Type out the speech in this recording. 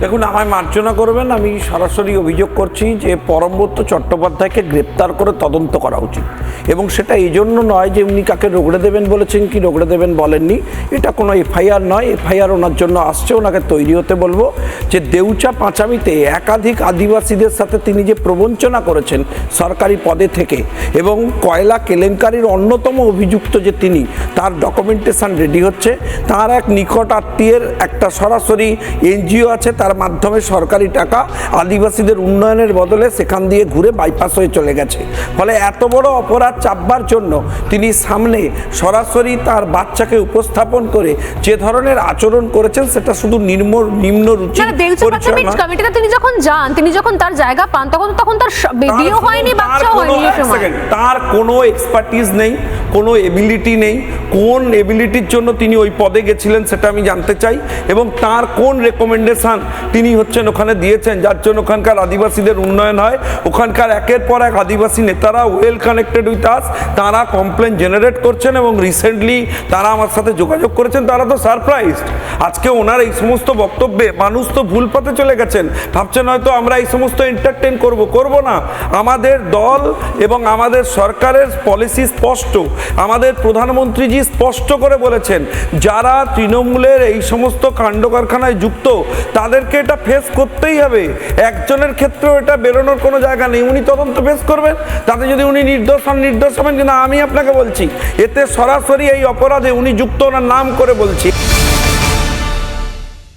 দেখুন, আমায় মার্জনা করবেন, আমি সরাসরি অভিযোগ করছি যে পরমব্রত চট্টোপাধ্যায়কে গ্রেপ্তার করে তদন্ত করা উচিত। এবং সেটা এই জন্য নয় যে উনি কাকে রগড়ে দেবেন বলেছেন কি রগড়ে দেবেন বলেননি, এটা কোনো এফআইআর নয়। এফআইআর ওনার জন্য আসছে, ওনাকে তৈরি হতে বলবো। যে দেউচা পাঁচামিতে একাধিক আদিবাসীদের সাথে তিনি যে প্রবঞ্চনা করেছেন সরকারি পদে থেকে, এবং কয়লা কেলেঙ্কারির অন্যতম অভিযুক্ত যে তিনি, তার ডকুমেন্টেশন রেডি হচ্ছে। তার এক নিকট আত্মীয়ের একটা সরাসরি এনজিও আছে, তার মাধ্যমে সরকারি টাকা আদিবাসীদের উন্নয়নের বদলে সেখান দিয়ে ঘুরে বাইপাস হয়ে চলে গেছে। ফলে এত বড় অপরাধ চাপবার জন্য তিনি সামনে সরাসরি তার বাচ্চাকে উপস্থাপন করে যে ধরনের আচরণ করেছেন, সেটা শুধু নিম্ন রুচি। কমিটিতে তিনি যখন যান, তিনি যখন তার জায়গা পান, তখন তার বিয়ে হয়নি, বাচ্চাও হয়নি। তার কোনো এক্সপার্টিস নেই, কোনো এবিলিটি নেই। কোন এবিলিটির জন্য তিনি ওই পদে গেছিলেন সেটা আমি জানতে চাই, এবং তার কোন রেকমেন্ডেশন তিনি ওখানে দিয়েছেন যার জন্য ওখানকার আদিবাসীদের উন্নয়ন হয়। ওখানকার একের পর এক আদিবাসী নেতারা ওয়েল কানেক্টেড উইথ আস, তারা কমপ্লেন জেনারেট করছেন, এবং রিসেন্টলি তারা আমার সাথে যোগাযোগ করেছেন। তারা তো সারপ্রাইজড আজকে ওনার এই সমস্ত বক্তব্যে। মানুষ তো ভুল পথে চলে গেছেন, ভাবছেন হয়তো আমরা এই সমস্ত এন্টারটেইন করব না। আমাদের দল এবং আমাদের সরকারের পলিসি স্পষ্ট। আমাদের প্রধানমন্ত্রীজি স্পষ্ট করে বলেছেন, যারা তৃণমূলের এই সমস্ত কাণ্ড কারখানায় যুক্ত তাদেরকে এটা ফেস করতেই হবে। একজনের ক্ষেত্রেও এটা বেরোনোর কোনো জায়গা নেই। উনি তদন্ত ফেস করবেন, তাতে যদি উনি নির্দোষ হবেন। কিন্তু আমি আপনাকে বলছি, এতে সরাসরি এই অপরাধে উনি যুক্ত, ওনার নাম করে বলছি।